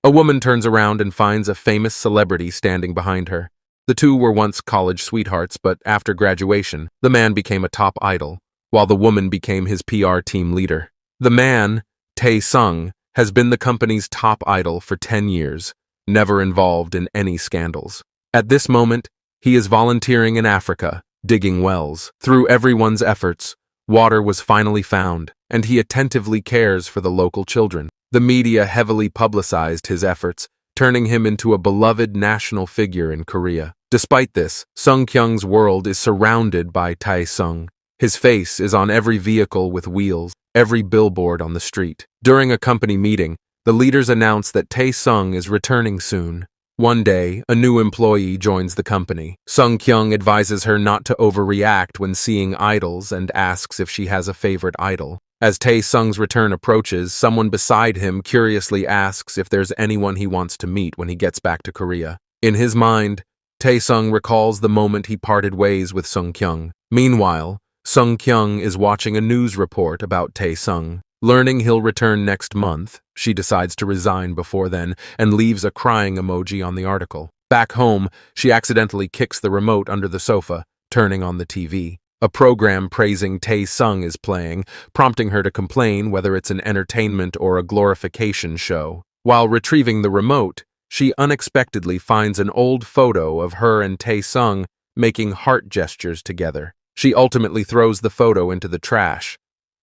A woman turns around and finds a famous celebrity standing behind her. The two were once college sweethearts, but after graduation, the man became a top idol, while the woman became his PR team leader. The man, Tae-sung, has been the company's top idol for 10 years, never involved in any scandals. At this moment, he is volunteering in Africa, digging wells. Through everyone's efforts, water was finally found, and he attentively cares for the local children. The media heavily publicized his efforts, turning him into a beloved national figure in Korea. Despite this, Sung-kyung's world is surrounded by Tae-sung. His face is on every vehicle with wheels, every billboard on the street. During a company meeting, the leaders announce that Tae-sung is returning soon. One day, a new employee joins the company. Sung-kyung advises her not to overreact when seeing idols and asks if she has a favorite idol. As Tae-sung's return approaches, someone beside him curiously asks if there's anyone he wants to meet when he gets back to Korea. In his mind, Tae-sung recalls the moment he parted ways with Sung-kyung. Meanwhile, Sung-kyung is watching a news report about Tae-sung. Learning he'll return next month, she decides to resign before then and leaves a crying emoji on the article. Back home, she accidentally kicks the remote under the sofa, turning on the TV. A program praising Tae-sung is playing, prompting her to complain whether it's an entertainment or a glorification show. While retrieving the remote, she unexpectedly finds an old photo of her and Tae-sung making heart gestures together. She ultimately throws the photo into the trash.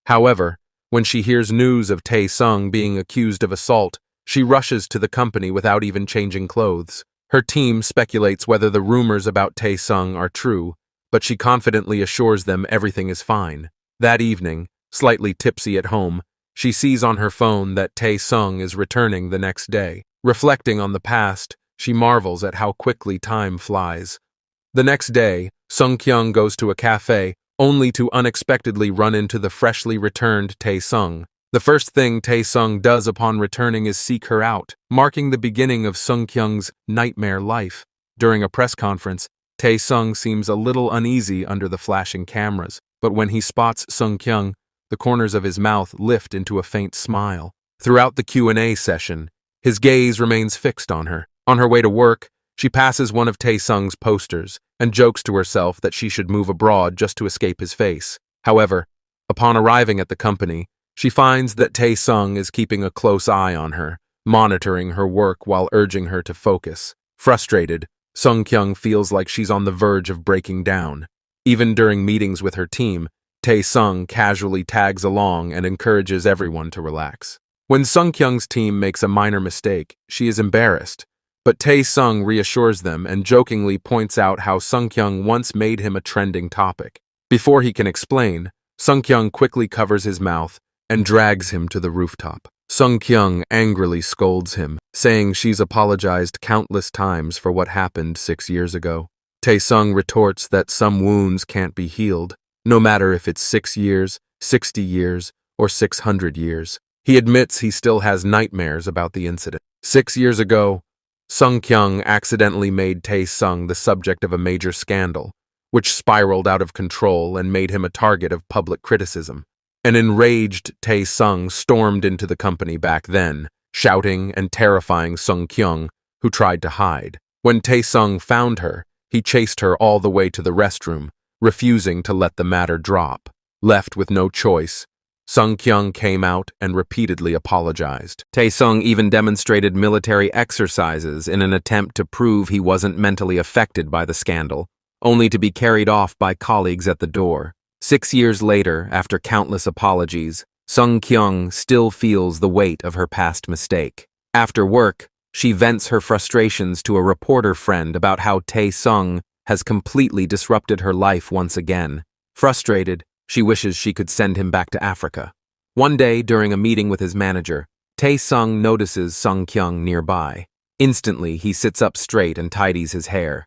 However, when she hears news of Tae-sung being accused of assault, she rushes to the company without even changing clothes. Her team speculates whether the rumors about Tae-sung are true, but she confidently assures them everything is fine. That evening, slightly tipsy at home, she sees on her phone that Tae-sung is returning the next day. Reflecting on the past, she marvels at how quickly time flies. The next day, Sung-kyung goes to a cafe, only to unexpectedly run into the freshly returned Tae-sung. The first thing Tae-sung does upon returning is seek her out, marking the beginning of Sung-kyung's nightmare life. During a press conference, Tae-sung seems a little uneasy under the flashing cameras, but when he spots Sung-kyung, the corners of his mouth lift into a faint smile. Throughout the Q&A session, his gaze remains fixed on her. On her way to work, she passes one of Tae-sung's posters and jokes to herself that she should move abroad just to escape his face. However, upon arriving at the company, she finds that Tae-sung is keeping a close eye on her, monitoring her work while urging her to focus. Frustrated, Sung-kyung feels like she's on the verge of breaking down. Even during meetings with her team, Tae-sung casually tags along and encourages everyone to relax. When Sung-kyung's team makes a minor mistake, she is embarrassed, but Tae-sung reassures them and jokingly points out how Sung-kyung once made him a trending topic. Before he can explain, Sung-kyung quickly covers his mouth and drags him to the rooftop. Sung-kyung angrily scolds him, saying she's apologized countless times for what happened 6 years ago. Tae-sung retorts that some wounds can't be healed, no matter if it's 6 years, 60 years, or 600 years. He admits he still has nightmares about the incident. 6 years ago, Sung-kyung accidentally made Tae-sung the subject of a major scandal, which spiraled out of control and made him a target of public criticism. An enraged Tae-sung stormed into the company back then, shouting and terrifying Sung-kyung, who tried to hide. When Tae-sung found her, he chased her all the way to the restroom, refusing to let the matter drop. Left with no choice, Sung-kyung came out and repeatedly apologized. Tae-sung even demonstrated military exercises in an attempt to prove he wasn't mentally affected by the scandal, only to be carried off by colleagues at the door. 6 years later, after countless apologies, Sung-kyung still feels the weight of her past mistake. After work, she vents her frustrations to a reporter friend about how Tae-sung has completely disrupted her life once again. Frustrated, she wishes she could send him back to Africa. One day, during a meeting with his manager, Tae-sung notices Sung-kyung nearby. Instantly, he sits up straight and tidies his hair.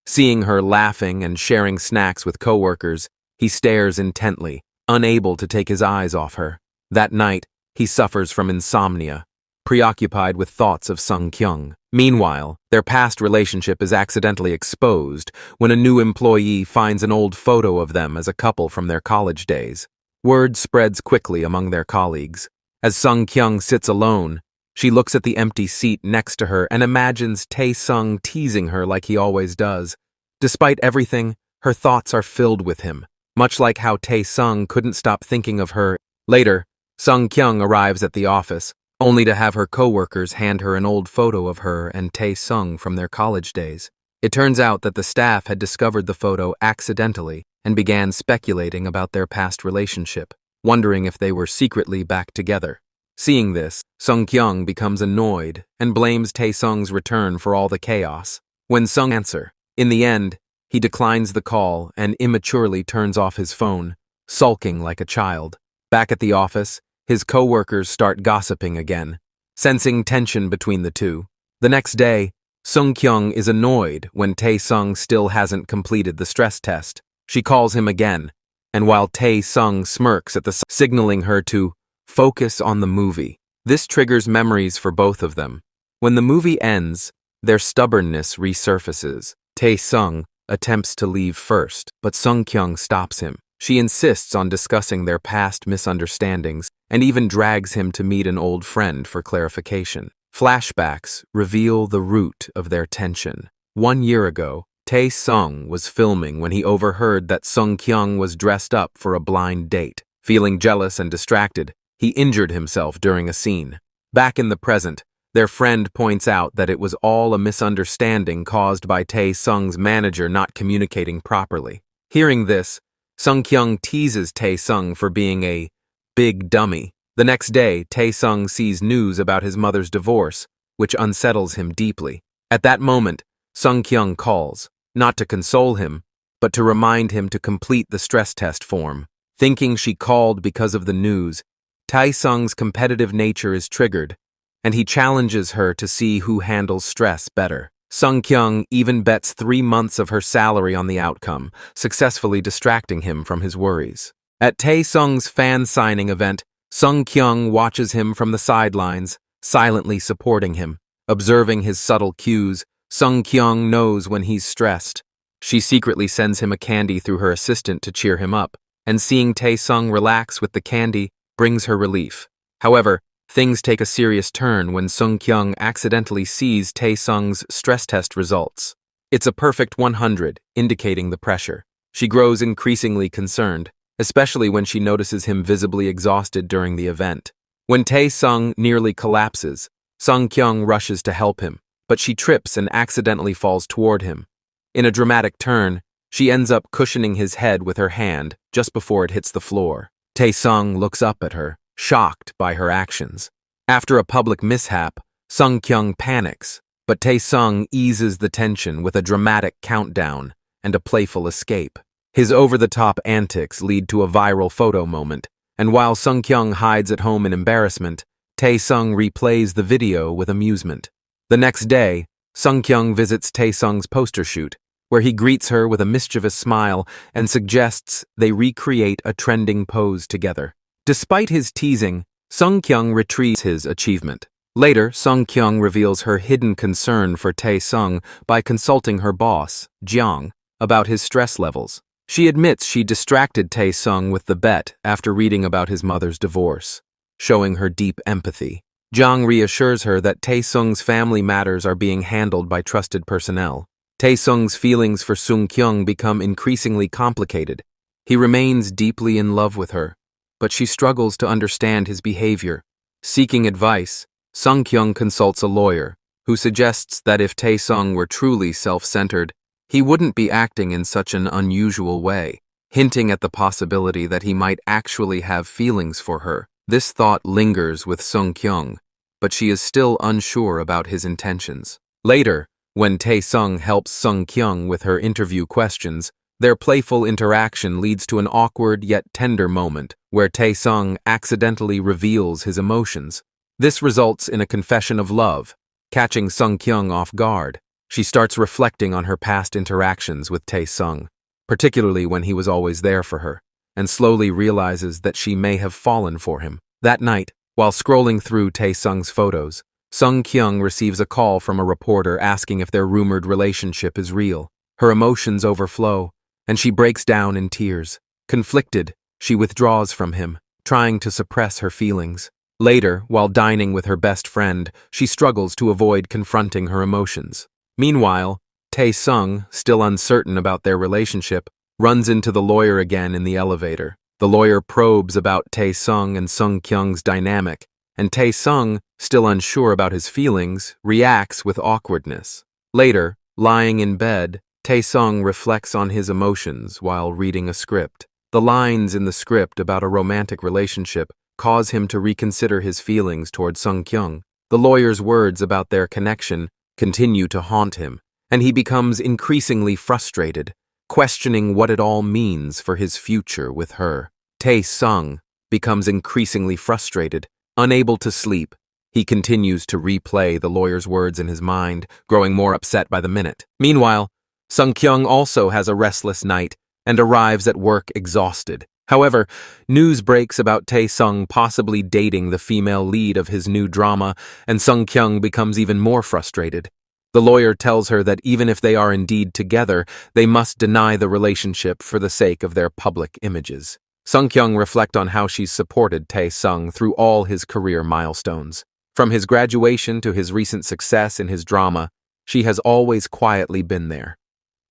Seeing her laughing and sharing snacks with coworkers, he stares intently, unable to take his eyes off her. That night, he suffers from insomnia, preoccupied with thoughts of Sung-kyung. Meanwhile, their past relationship is accidentally exposed when a new employee finds an old photo of them as a couple from their college days. Word spreads quickly among their colleagues. As Sung-kyung sits alone, She looks at the empty seat next to her and imagines Tae-sung teasing her like he always does. Despite everything, her thoughts are filled with him, much like how Tae-sung couldn't stop thinking of her. Later, Sung-kyung arrives at the office, only to have her coworkers hand her an old photo of her and Tae-sung from their college days. It turns out that the staff had discovered the photo accidentally and began speculating about their past relationship, wondering if they were secretly back together. Seeing this, Sung-kyung becomes annoyed and blames Tae-sung's return for all the chaos. When Sung answers, in the end, he declines the call and immaturely turns off his phone, sulking like a child. Back at the office, his co-workers start gossiping again, sensing tension between the two. The next day, Sung-kyung is annoyed when Tae-sung still hasn't completed the stress test. She calls him again, and while Tae-sung smirks at the signaling her to focus on the movie. This triggers memories for both of them. When the movie ends, their stubbornness resurfaces. Tae-sung attempts to leave first, but Sung-kyung stops him. She insists on discussing their past misunderstandings and even drags him to meet an old friend for clarification. Flashbacks reveal the root of their tension. 1 year ago, Tae-sung was filming when he overheard that Sung-kyung was dressed up for a blind date. Feeling jealous and distracted, he injured himself during a scene. Back in the present, their friend points out that it was all a misunderstanding caused by Tae-sung's manager not communicating properly. Hearing this, Sung-kyung teases Tae-sung for being a big dummy. The next day, Tae-sung sees news about his mother's divorce, which unsettles him deeply. At that moment, Sung-kyung calls, not to console him, but to remind him to complete the stress test form. Thinking she called because of the news, Tae-sung's competitive nature is triggered, and he challenges her to see who handles stress better. Sung-kyung even bets 3 months of her salary on the outcome, successfully distracting him from his worries. At Tae-sung's fan signing event, Sung-kyung watches him from the sidelines, silently supporting him. Observing his subtle cues, Sung-kyung knows when he's stressed. She secretly sends him a candy through her assistant to cheer him up, and seeing Tae-sung relax with the candy brings her relief. However, things take a serious turn when Sung-kyung accidentally sees Tae-sung's stress test results. It's a perfect 100, indicating the pressure. She grows increasingly concerned, especially when she notices him visibly exhausted during the event. When Tae-sung nearly collapses, Sung-kyung rushes to help him, but she trips and accidentally falls toward him. In a dramatic turn, she ends up cushioning his head with her hand just before it hits the floor. Tae-sung looks up at her, shocked by her actions. After a public mishap, Sung-kyung panics, but Tae-sung eases the tension with a dramatic countdown and a playful escape. His over-the-top antics lead to a viral photo moment, and while Sung-kyung hides at home in embarrassment, Tae-sung replays the video with amusement. The next day, Sung-kyung visits Tae-sung's poster shoot, where he greets her with a mischievous smile and suggests they recreate a trending pose together. Despite his teasing, Sung-kyung retrieves his achievement. Later, Sung-kyung reveals her hidden concern for Tae-sung by consulting her boss, Jeong, about his stress levels. She admits she distracted Tae-sung with the bet after reading about his mother's divorce, showing her deep empathy. Jeong reassures her that Tae-sung's family matters are being handled by trusted personnel. Tae-sung's feelings for Sung-kyung become increasingly complicated. He remains deeply in love with her, but she struggles to understand his behavior. Seeking advice, Sung-kyung consults a lawyer, who suggests that if Tae-sung were truly self-centered, he wouldn't be acting in such an unusual way, hinting at the possibility that he might actually have feelings for her. This thought lingers with Sung-kyung, but she is still unsure about his intentions. Later, when Tae-sung helps Sung-kyung with her interview questions, their playful interaction leads to an awkward yet tender moment where Tae-sung accidentally reveals his emotions. This results in a confession of love, catching Sung-kyung off guard. She starts reflecting on her past interactions with Tae-sung, particularly when he was always there for her, and slowly realizes that she may have fallen for him. That night, while scrolling through Tae-sung's photos, Sung-kyung receives a call from a reporter asking if their rumored relationship is real. Her emotions overflow, and she breaks down in tears. Conflicted, she withdraws from him, trying to suppress her feelings. Later, while dining with her best friend, she struggles to avoid confronting her emotions. Meanwhile, Tae-sung, still uncertain about their relationship, runs into the lawyer again in the elevator. The lawyer probes about Tae-sung and Sung-kyung's dynamic, and Tae-sung, still unsure about his feelings, reacts with awkwardness. Later, lying in bed, Tae-sung reflects on his emotions while reading a script. The lines in the script about a romantic relationship cause him to reconsider his feelings toward Sung-kyung. The lawyer's words about their connection continue to haunt him, and he becomes increasingly frustrated, questioning what it all means for his future with her. Tae-sung becomes increasingly frustrated, unable to sleep. He continues to replay the lawyer's words in his mind, growing more upset by the minute. Meanwhile, Sung-kyung also has a restless night and arrives at work exhausted. However, news breaks about Tae-sung possibly dating the female lead of his new drama, and Sung-kyung becomes even more frustrated. The lawyer tells her that even if they are indeed together, they must deny the relationship for the sake of their public images. Sung-kyung reflects on how she's supported Tae-sung through all his career milestones. From his graduation to his recent success in his drama, she has always quietly been there.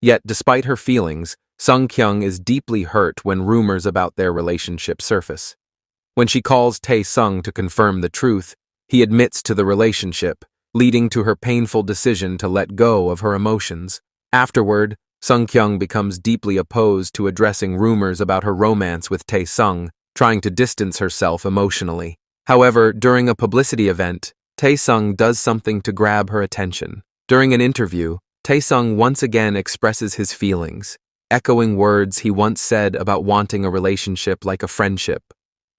Yet, despite her feelings, Sung-kyung is deeply hurt when rumors about their relationship surface. When she calls Tae-sung to confirm the truth, he admits to the relationship, leading to her painful decision to let go of her emotions. Afterward, Sung-kyung becomes deeply opposed to addressing rumors about her romance with Tae-sung, trying to distance herself emotionally. However, during a publicity event, Tae-sung does something to grab her attention. During an interview, Tae-sung once again expresses his feelings, echoing words he once said about wanting a relationship like a friendship,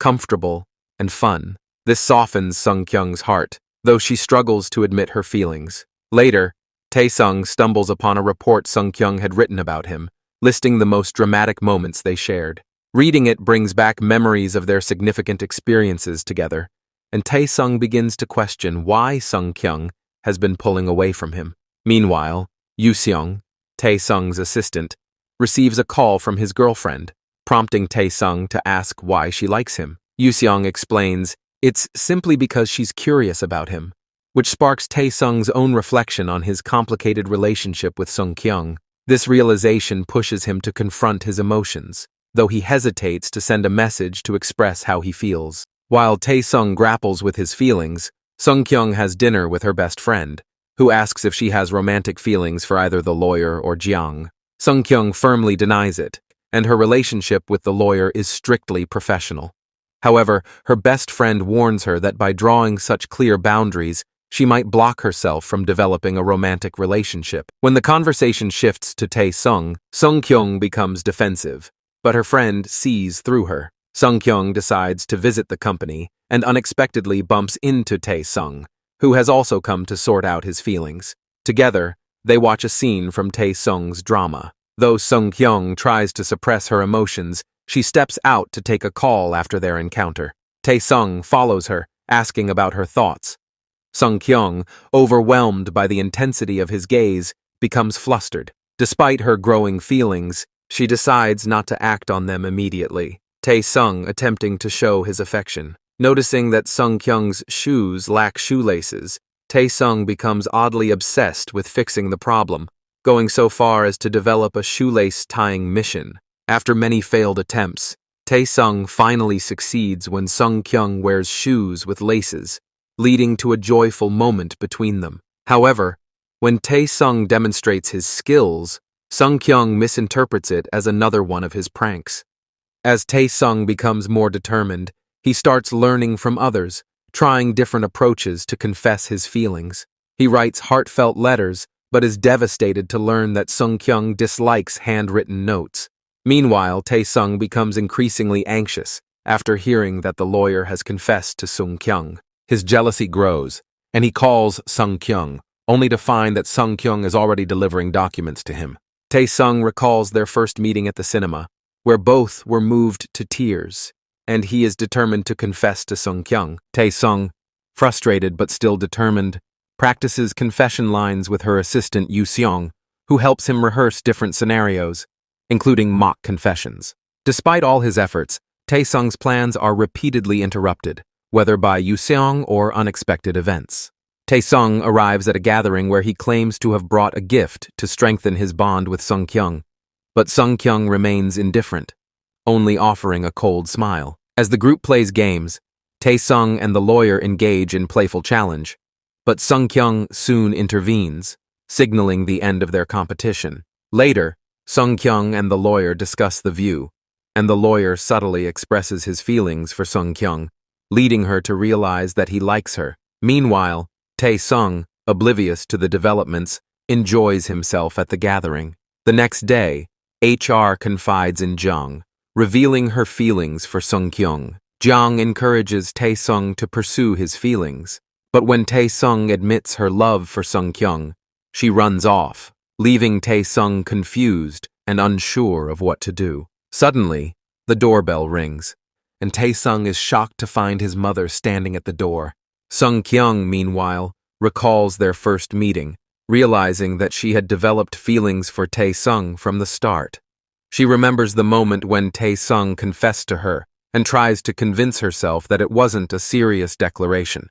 comfortable and fun. This softens Sung-kyung's heart, though she struggles to admit her feelings. Later, Tae-sung stumbles upon a report Sung-kyung had written about him, listing the most dramatic moments they shared. Reading it brings back memories of their significant experiences together, and Tae-sung begins to question why Sung-kyung has been pulling away from him. Meanwhile, Yoo-seong, Tae-sung's assistant, receives a call from his girlfriend, prompting Tae-sung to ask why she likes him. Yoo-seong explains it's simply because she's curious about him, which sparks Tae-sung's own reflection on his complicated relationship with Sung-kyung. This realization pushes him to confront his emotions, though he hesitates to send a message to express how he feels. While Tae-sung grapples with his feelings, Sung-kyung has dinner with her best friend, who asks if she has romantic feelings for either the lawyer or Jiang. Sung-kyung firmly denies it, and her relationship with the lawyer is strictly professional. However, her best friend warns her that by drawing such clear boundaries, she might block herself from developing a romantic relationship. When the conversation shifts to Tae-sung, Sung-kyung becomes defensive, but her friend sees through her. Sung-kyung decides to visit the company and unexpectedly bumps into Tae-sung, who has also come to sort out his feelings. Together, they watch a scene from Tae-sung's drama. Though Sung-kyung tries to suppress her emotions, she steps out to take a call after their encounter. Tae-sung follows her, asking about her thoughts. Sung-kyung, overwhelmed by the intensity of his gaze, becomes flustered. Despite her growing feelings, she decides not to act on them immediately. Tae-sung attempting to show his affection. Noticing that Sung-kyung's shoes lack shoelaces, Tae-sung becomes oddly obsessed with fixing the problem, going so far as to develop a shoelace tying mission. After many failed attempts, Tae-sung finally succeeds when Sung-kyung wears shoes with laces, leading to a joyful moment between them. However, when Tae-sung demonstrates his skills, Sung-kyung misinterprets it as another one of his pranks. As Tae-sung becomes more determined, he starts learning from others, trying different approaches to confess his feelings. He writes heartfelt letters, but is devastated to learn that Sung-kyung dislikes handwritten notes. Meanwhile, Tae-sung becomes increasingly anxious after hearing that the lawyer has confessed to Sung-kyung. His jealousy grows, and he calls Sung-kyung, only to find that Sung-kyung is already delivering documents to him. Tae-sung recalls their first meeting at the cinema, where both were moved to tears, and he is determined to confess to Sung-kyung. Tae-sung, frustrated but still determined, practices confession lines with her assistant Yoo-seong, who helps him rehearse different scenarios, including mock confessions. Despite all his efforts, Tae-sung's plans are repeatedly interrupted. whether by Yuseong or unexpected events. Taesung arrives at a gathering where he claims to have brought a gift to strengthen his bond with Sung-kyung, but Sung-kyung remains indifferent, only offering a cold smile. As the group plays games, Taesung and the lawyer engage in playful challenge, but Sung-kyung soon intervenes, signaling the end of their competition. Later, Sung-kyung and the lawyer discuss the view, and the lawyer subtly expresses his feelings for Sung-kyung, leading her to realize that he likes her. Meanwhile, Taesung, oblivious to the developments, enjoys himself at the gathering. The next day, HR confides in Jung, revealing her feelings for Sung-kyung. Jung encourages Taesung to pursue his feelings, but when Taesung admits her love for Sung-kyung, she runs off, leaving Taesung confused and unsure of what to do. Suddenly, the doorbell rings, and Taesung is shocked to find his mother standing at the door. Sung-kyung, meanwhile, recalls their first meeting, realizing that she had developed feelings for Taesung from the start. She remembers the moment when Taesung confessed to her and tries to convince herself that it wasn't a serious declaration.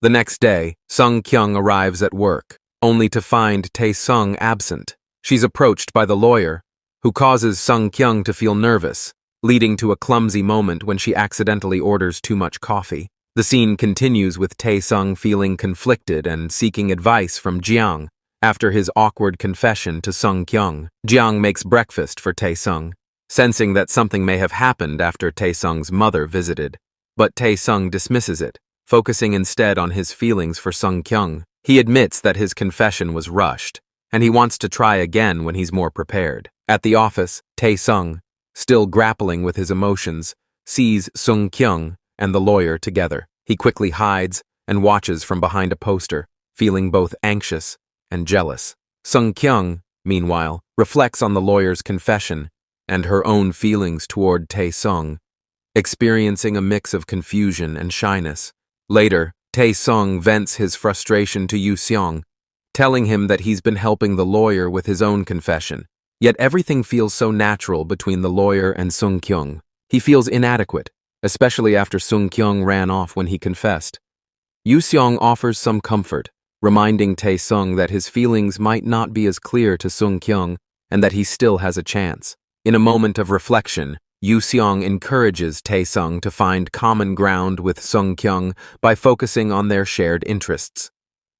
The next day, Sung-kyung arrives at work, only to find Taesung absent. She's approached by the lawyer, who causes Sung-kyung to feel nervous, leading to a clumsy moment when she accidentally orders too much coffee. The scene continues with Taesung feeling conflicted and seeking advice from Jiang after his awkward confession to Sung-kyung. Jiang makes breakfast for Taesung, sensing that something may have happened after Taesung's mother visited, but Taesung dismisses it, focusing instead on his feelings for Sung-kyung. He admits that his confession was rushed, and he wants to try again when he's more prepared. At the office, Taesung, still grappling with his emotions, sees Sung-kyung and the lawyer together. He quickly hides and watches from behind a poster, feeling both anxious and jealous. Sung-kyung, meanwhile, reflects on the lawyer's confession and her own feelings toward Taesung, experiencing a mix of confusion and shyness. Later, Taesung vents his frustration to Yuseong, telling him that he's been helping the lawyer with his own confession. Yet everything feels so natural between the lawyer and Sung-kyung. He feels inadequate, especially after Sung-kyung ran off when he confessed. Yuseong offers some comfort, reminding Taesung that his feelings might not be as clear to Sung-kyung and that he still has a chance. In a moment of reflection, Yuseong encourages Taesung to find common ground with Sung-kyung by focusing on their shared interests.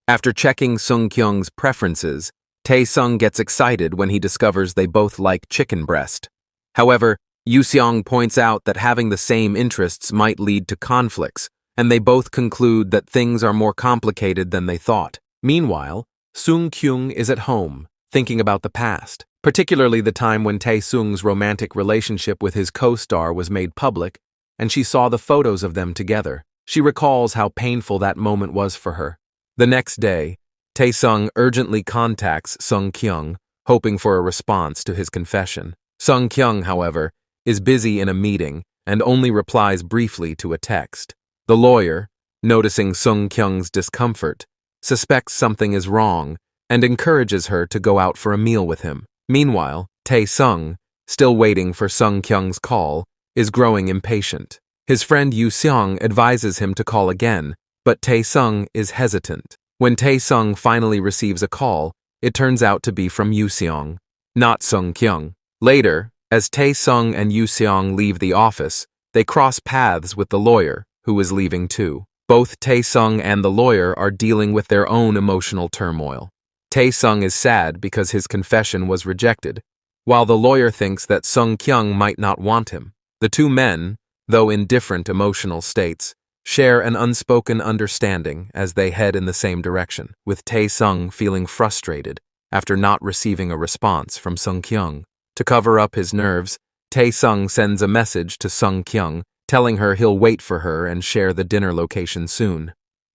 After checking Sung-kyung's preferences, Taesung gets excited when he discovers they both like chicken breast. However, Yuseong points out that having the same interests might lead to conflicts, and they both conclude that things are more complicated than they thought. Meanwhile, Sung-kyung is at home, thinking about the past, particularly the time when Taesung's romantic relationship with his co-star was made public, and she saw the photos of them together. She recalls how painful that moment was for her. The next day, Taesung urgently contacts Sung-kyung, hoping for a response to his confession. Sung-kyung, however, is busy in a meeting and only replies briefly to a text. The lawyer, noticing Sung-kyung's discomfort, suspects something is wrong and encourages her to go out for a meal with him. Meanwhile, Taesung, still waiting for Sung-kyung's call, is growing impatient. His friend Yuseong advises him to call again, but Taesung is hesitant. When Taesung finally receives a call, it turns out to be from Yuseong, not Sung-kyung. Later, as Taesung and Yuseong leave the office, they cross paths with the lawyer, who is leaving too. Both Taesung and the lawyer are dealing with their own emotional turmoil. Taesung is sad because his confession was rejected, while the lawyer thinks that Sung-kyung might not want him. The two men, though in different emotional states, share an unspoken understanding as they head in the same direction, with Taesung feeling frustrated after not receiving a response from Sung-kyung. To cover up his nerves, Taesung sends a message to Sung-kyung, telling her he'll wait for her and share the dinner location soon.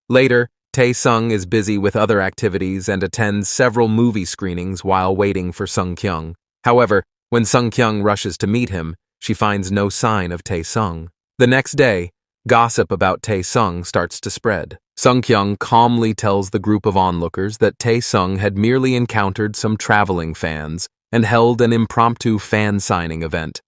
Later, Taesung is busy with other activities and attends several movie screenings while waiting for Sung-kyung. However, when Sung-kyung rushes to meet him, she finds no sign of Taesung. The next day, gossip about Taesung starts to spread. Sung-kyung calmly tells the group of onlookers that Taesung had merely encountered some traveling fans and held an impromptu fan signing event.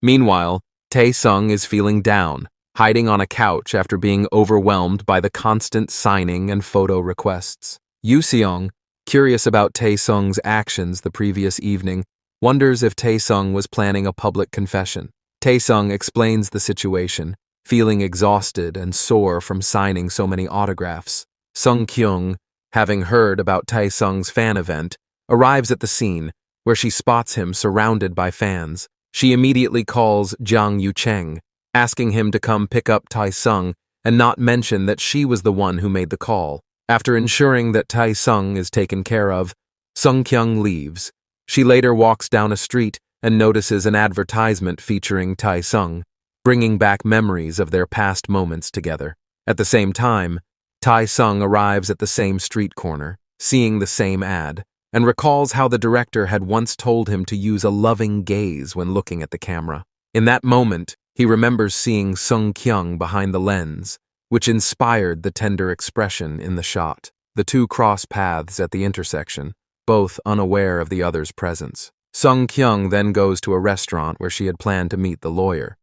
Meanwhile, Taesung is feeling down, hiding on a couch after being overwhelmed by the constant signing and photo requests. Yu Seong, curious about Tae-sung's actions the previous evening, wonders if Tae-sung was planning a public confession. Tae-sung explains the situation, feeling exhausted and sore from signing so many autographs. Sung-kyung, having heard about Tae-sung's fan event, arrives at the scene, where she spots him surrounded by fans. She immediately calls Jang Yu-cheng, asking him to come pick up Tae-sung and not mention that she was the one who made the call. After ensuring that Tae-sung is taken care of, Sung-kyung leaves. She later walks down a street and notices an advertisement featuring Tae-sung, bringing back memories of their past moments together. At the same time, Tae-sung arrives at the same street corner, seeing the same ad, and recalls how the director had once told him to use a loving gaze when looking at the camera. In that moment, he remembers seeing Sung-kyung behind the lens, which inspired the tender expression in the shot. The two cross paths at the intersection, both unaware of the other's presence. Sung-kyung then goes to a restaurant where she had planned to meet the lawyer.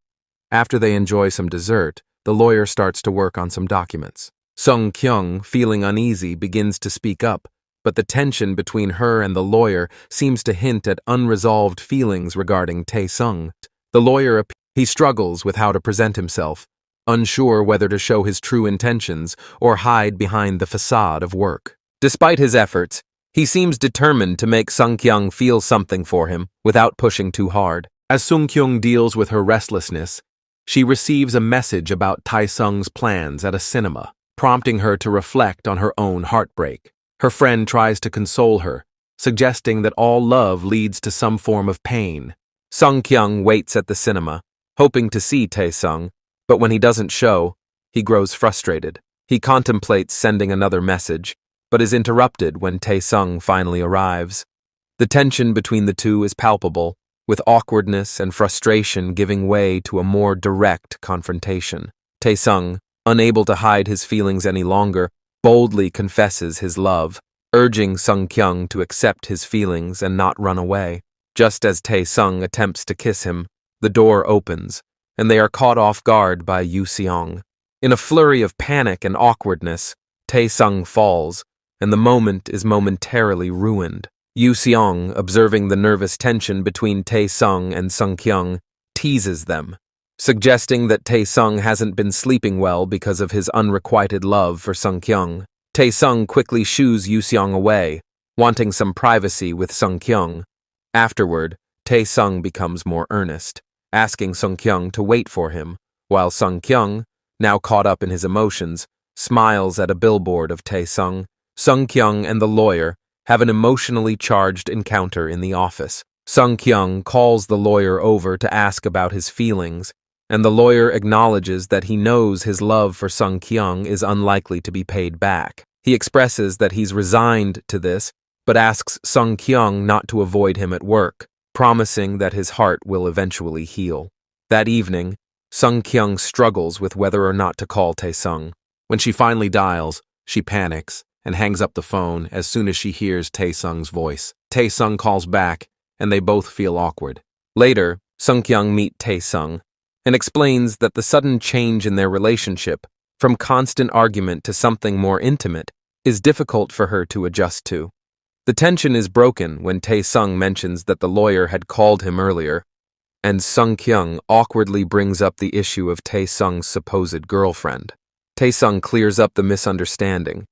After they enjoy some dessert, the lawyer starts to work on some documents. Sung-kyung, feeling uneasy, begins to speak up, but the tension between her and the lawyer seems to hint at unresolved feelings regarding Tae-sung. The lawyer he struggles with how to present himself, unsure whether to show his true intentions or hide behind the facade of work. Despite his efforts, he seems determined to make Sung-kyung feel something for him without pushing too hard. As Sung-kyung deals with her restlessness, she receives a message about Tae-sung's plans at a cinema, prompting her to reflect on her own heartbreak. Her friend tries to console her, suggesting that all love leads to some form of pain. Sung-kyung waits at the cinema, hoping to see Tae-sung, but when he doesn't show, he grows frustrated. He contemplates sending another message, but is interrupted when Tae-sung finally arrives. The tension between the two is palpable, with awkwardness and frustration giving way to a more direct confrontation. Tae-sung, unable to hide his feelings any longer, boldly confesses his love, urging Sung-kyung to accept his feelings and not run away. Just as Tae-sung attempts to kiss him, the door opens, and they are caught off guard by Yu Seong. In a flurry of panic and awkwardness, Tae-sung falls, and the moment is momentarily ruined. Yu Seong, observing the nervous tension between Tae-sung and Sung-kyung, teases them, suggesting that Tae-sung hasn't been sleeping well because of his unrequited love for Sung-kyung. Tae-sung quickly shoos Yu Seong away, wanting some privacy with Sung-kyung. Afterward, Tae-sung becomes more earnest, asking Sung-kyung to wait for him, while Sung-kyung, now caught up in his emotions, smiles at a billboard of Tae-sung. Sung-kyung and the lawyer have an emotionally charged encounter in the office. Sung-kyung calls the lawyer over to ask about his feelings, and the lawyer acknowledges that he knows his love for Sung-kyung is unlikely to be paid back. He expresses that he's resigned to this, but asks Sung-kyung not to avoid him at work, promising that his heart will eventually heal. That evening, Sung-kyung struggles with whether or not to call Tae-sung. When she finally dials, she panics and hangs up the phone as soon as she hears Tae-sung's voice. Tae-sung calls back, and they both feel awkward. Later, Sung-kyung meets Tae-sung and explains that the sudden change in their relationship, from constant argument to something more intimate, is difficult for her to adjust to. The tension is broken when Tae-sung mentions that the lawyer had called him earlier, and Sung-kyung awkwardly brings up the issue of Tae-sung's supposed girlfriend. Tae-sung clears up the misunderstanding,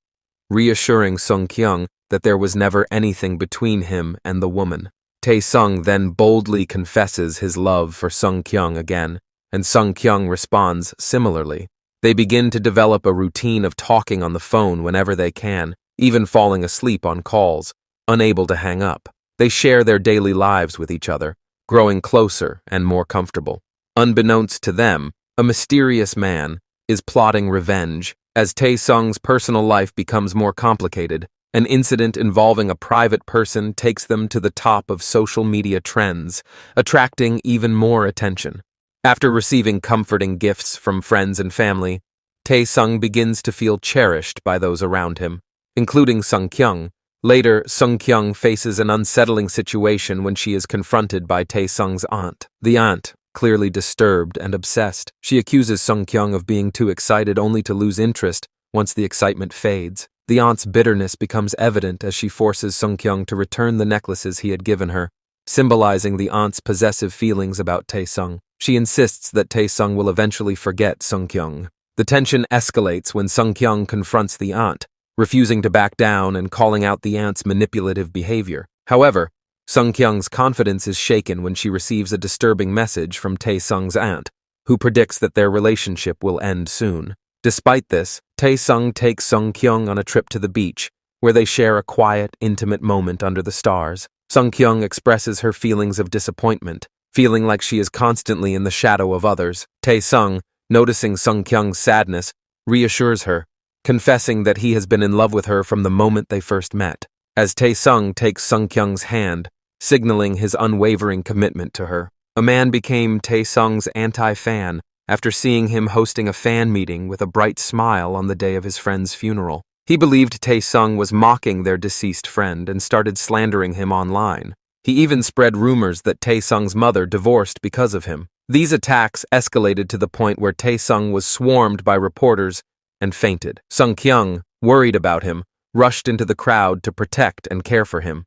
reassuring Sung-kyung that there was never anything between him and the woman. Tae-sung then boldly confesses his love for Sung-kyung again, and Sung-kyung responds similarly. They begin to develop a routine of talking on the phone whenever they can, even falling asleep on calls, unable to hang up. They share their daily lives with each other, growing closer and more comfortable. Unbeknownst to them, a mysterious man is plotting revenge. As Tae-sung's personal life becomes more complicated, an incident involving a private person takes them to the top of social media trends, attracting even more attention. After receiving comforting gifts from friends and family, Tae-sung begins to feel cherished by those around him, including Sung-kyung. Later, Sung-kyung faces an unsettling situation when she is confronted by Tae-sung's aunt. The aunt, clearly disturbed and obsessed. She accuses Sung Kyung of being too excited only to lose interest once the excitement fades. The aunt's bitterness becomes evident as she forces Sung Kyung to return the necklaces he had given her, symbolizing the aunt's possessive feelings about Tae-sung. She insists that Tae-sung will eventually forget Sung Kyung. The tension escalates when Sung Kyung confronts the aunt, refusing to back down and calling out the aunt's manipulative behavior. However, Sung Kyung's confidence is shaken when she receives a disturbing message from Tae-sung's aunt, who predicts that their relationship will end soon. Despite this, Tae-sung takes Sung Kyung on a trip to the beach, where they share a quiet, intimate moment under the stars. Sung Kyung expresses her feelings of disappointment, feeling like she is constantly in the shadow of others. Tae-sung, noticing Sung Kyung's sadness, reassures her, confessing that he has been in love with her from the moment they first met. As Tae-sung takes Sung Kyung's hand, signaling his unwavering commitment to her. A man became Tae-sung's anti-fan after seeing him hosting a fan meeting with a bright smile on the day of his friend's funeral. He believed Tae-sung was mocking their deceased friend and started slandering him online. He even spread rumors that Tae-sung's mother divorced because of him. These attacks escalated to the point where Tae-sung was swarmed by reporters and fainted. Sung Kyung, worried about him, rushed into the crowd to protect and care for him.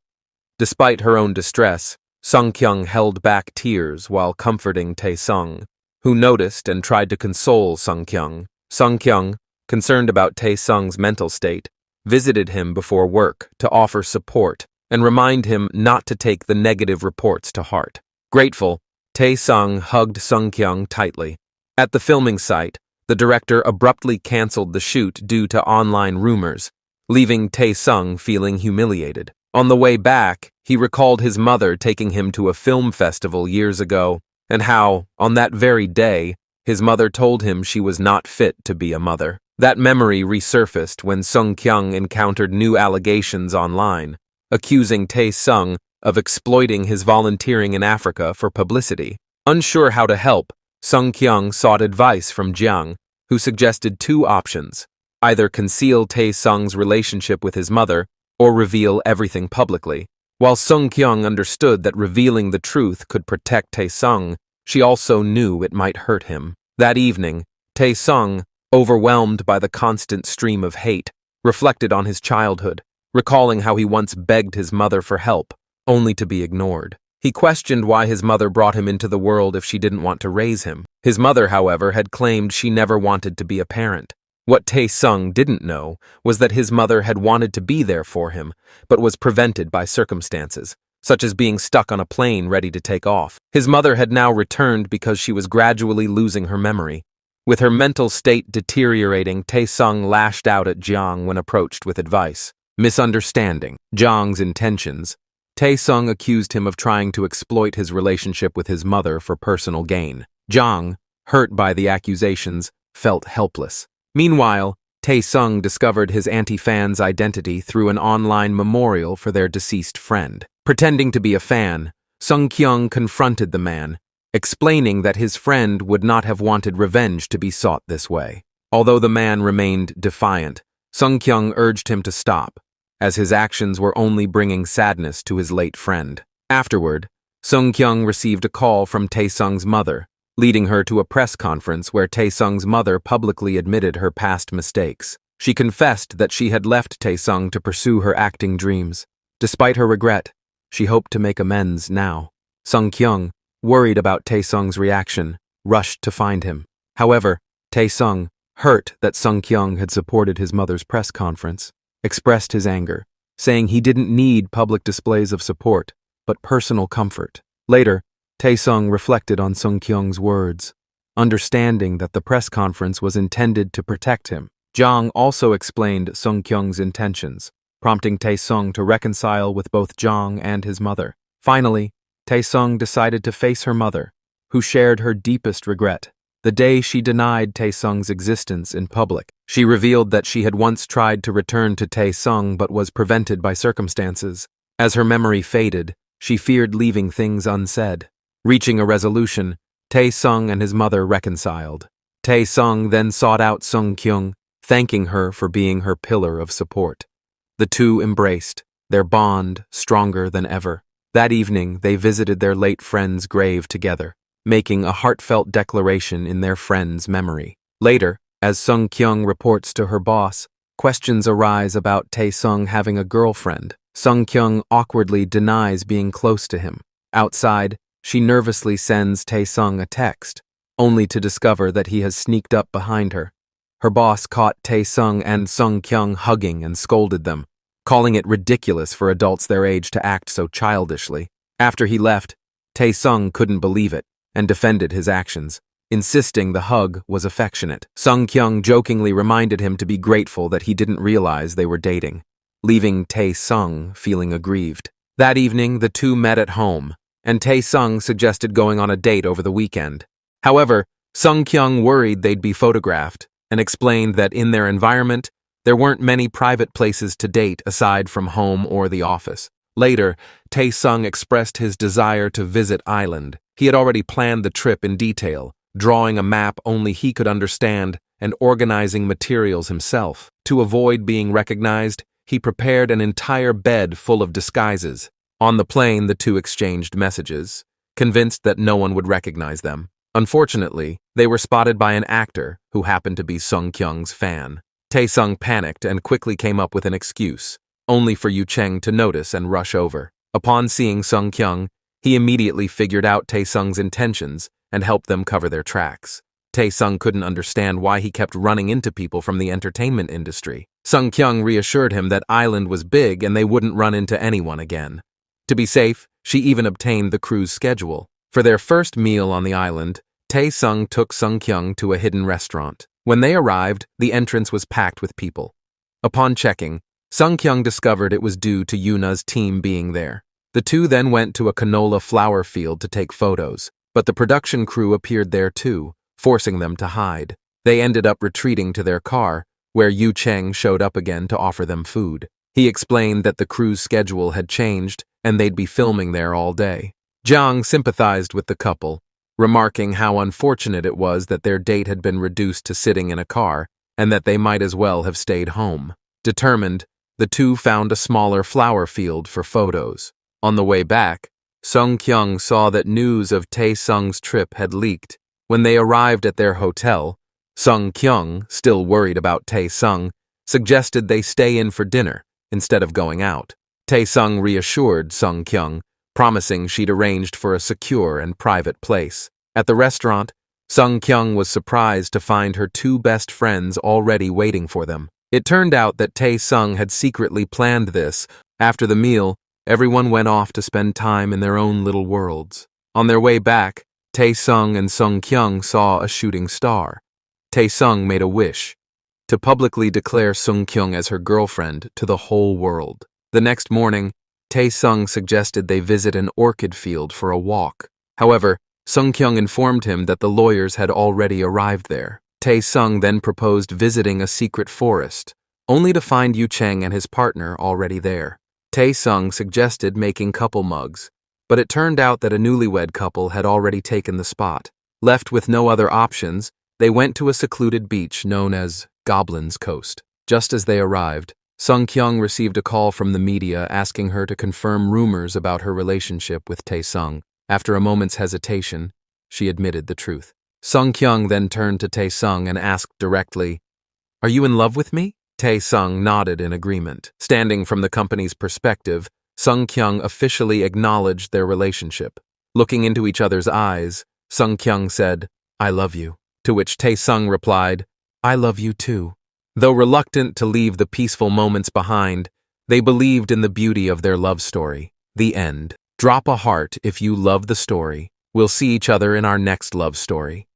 Despite her own distress, Sung Kyung held back tears while comforting Tae-sung, who noticed and tried to console Sung Kyung. Sung Kyung, concerned about Tae-sung's mental state, visited him before work to offer support and remind him not to take the negative reports to heart. Grateful, Tae-sung hugged Sung Kyung tightly. At the filming site, the director abruptly canceled the shoot due to online rumors, leaving Tae-sung feeling humiliated. On the way back, he recalled his mother taking him to a film festival years ago, and how, on that very day, his mother told him she was not fit to be a mother. That memory resurfaced when Sung Kyung encountered new allegations online, accusing Tae-sung of exploiting his volunteering in Africa for publicity. Unsure how to help, Sung Kyung sought advice from Jiang, who suggested two options: either conceal Tae-sung's relationship with his mother or reveal everything publicly. While Sung Kyung understood that revealing the truth could protect Tae-sung, she also knew it might hurt him. That evening, Tae-sung, overwhelmed by the constant stream of hate, reflected on his childhood, recalling how he once begged his mother for help, only to be ignored. He questioned why his mother brought him into the world if she didn't want to raise him. His mother, however, had claimed she never wanted to be a parent. What Tae-sung didn't know was that his mother had wanted to be there for him, but was prevented by circumstances, such as being stuck on a plane ready to take off. His mother had now returned because she was gradually losing her memory. With her mental state deteriorating, Tae-sung lashed out at Jiang when approached with advice. Misunderstanding Jiang's intentions, Tae-sung accused him of trying to exploit his relationship with his mother for personal gain. Jiang, hurt by the accusations, felt helpless. Meanwhile, Tae-sung discovered his anti-fan's identity through an online memorial for their deceased friend. Pretending to be a fan, Sung Kyung confronted the man, explaining that his friend would not have wanted revenge to be sought this way. Although the man remained defiant, Sung Kyung urged him to stop, as his actions were only bringing sadness to his late friend. Afterward, Sung Kyung received a call from Tae-sung's mother, leading her to a press conference where Tae-sung's mother publicly admitted her past mistakes. She confessed that she had left Tae-sung to pursue her acting dreams. Despite her regret, she hoped to make amends now. Sung Kyung, worried about Tae-sung's reaction, rushed to find him. However, Tae-sung, hurt that Sung Kyung had supported his mother's press conference, expressed his anger, saying he didn't need public displays of support, but personal comfort. Later, Tae-sung reflected on Sung Kyung's words, understanding that the press conference was intended to protect him. Jiang also explained Sung Kyung's intentions, prompting Tae-sung to reconcile with both Jiang and his mother. Finally, Tae-sung decided to face her mother, who shared her deepest regret. The day she denied Tae-sung's existence in public, she revealed that she had once tried to return to Tae-sung but was prevented by circumstances. As her memory faded, she feared leaving things unsaid. Reaching a resolution, Tae-sung and his mother reconciled. Tae-sung then sought out Sung Kyung, thanking her for being her pillar of support. The two embraced, their bond stronger than ever. That evening, they visited their late friend's grave together. making a heartfelt declaration in their friend's memory. Later, as Sung Kyung reports to her boss, questions arise about Tae-sung having a girlfriend. Sung Kyung awkwardly denies being close to him. Outside, she nervously sends Tae-sung a text, only to discover that he has sneaked up behind her. Her boss caught Tae-sung and Sung Kyung hugging and scolded them, calling it ridiculous for adults their age to act so childishly. After he left, Tae-sung couldn't believe it and defended his actions, insisting the hug was affectionate. Sung Kyung jokingly reminded him to be grateful that he didn't realize they were dating, leaving Tae-sung feeling aggrieved. That evening, the two met at home, and Tae-sung suggested going on a date over the weekend. However, Sung Kyung worried they'd be photographed and explained that in their environment, there weren't many private places to date aside from home or the office. Later, Tae-sung expressed his desire to visit Island. He had already planned the trip in detail, drawing a map only he could understand and organizing materials himself. To avoid being recognized, he prepared an entire bed full of disguises. On the plane, the two exchanged messages, convinced that no one would recognize them. Unfortunately, they were spotted by an actor who happened to be Sung Kyung's fan. Tae-sung panicked and quickly came up with an excuse, only for Yu Cheng to notice and rush over. Upon seeing Sung Kyung, he immediately figured out Tae-sung's intentions and helped them cover their tracks. Tae-sung couldn't understand why he kept running into people from the entertainment industry. Sung Kyung reassured him that Island was big and they wouldn't run into anyone again. To be safe, she even obtained the crew's schedule. For their first meal on the island, Tae-sung took Sung Kyung to a hidden restaurant. When they arrived, the entrance was packed with people. Upon checking, Sung Kyung discovered it was due to Yuna's team being there. The two then went to a canola flower field to take photos, but the production crew appeared there too, forcing them to hide. They ended up retreating to their car, where Yu Cheng showed up again to offer them food. He explained that the crew's schedule had changed and they'd be filming there all day. Jiang sympathized with the couple, remarking how unfortunate it was that their date had been reduced to sitting in a car and that they might as well have stayed home. Determined, the two found a smaller flower field for photos. On the way back, Sung Kyung saw that news of Tae-sung's trip had leaked. When they arrived at their hotel, Sung Kyung, still worried about Tae-sung, suggested they stay in for dinner instead of going out. Tae-sung reassured Sung Kyung, promising she'd arranged for a secure and private place. At the restaurant, Sung Kyung was surprised to find her two best friends already waiting for them. It turned out that Tae-sung had secretly planned this. After the meal, everyone went off to spend time in their own little worlds. On their way back, Tae-sung and Sung Kyung saw a shooting star. Tae-sung made a wish to publicly declare Sung Kyung as her girlfriend to the whole world. The next morning, Tae-sung suggested they visit an orchid field for a walk. However, Sung Kyung informed him that the lawyers had already arrived there. Tae-sung then proposed visiting a secret forest, only to find Yu Cheng and his partner already there. Tae-sung suggested making couple mugs, but it turned out that a newlywed couple had already taken the spot. Left with no other options, they went to a secluded beach known as Goblin's Coast. Just as they arrived, Sung Kyung received a call from the media asking her to confirm rumors about her relationship with Tae-sung. After a moment's hesitation, she admitted the truth. Sung Kyung then turned to Tae-sung and asked directly, "Are you in love with me?" Tae-sung nodded in agreement. Standing from the company's perspective, Sung Kyung officially acknowledged their relationship. Looking into each other's eyes, Sung Kyung said, "I love you," to which Tae-sung replied, "I love you too." Though reluctant to leave the peaceful moments behind, they believed in the beauty of their love story. The end. Drop a heart if you love the story. We'll see each other in our next love story.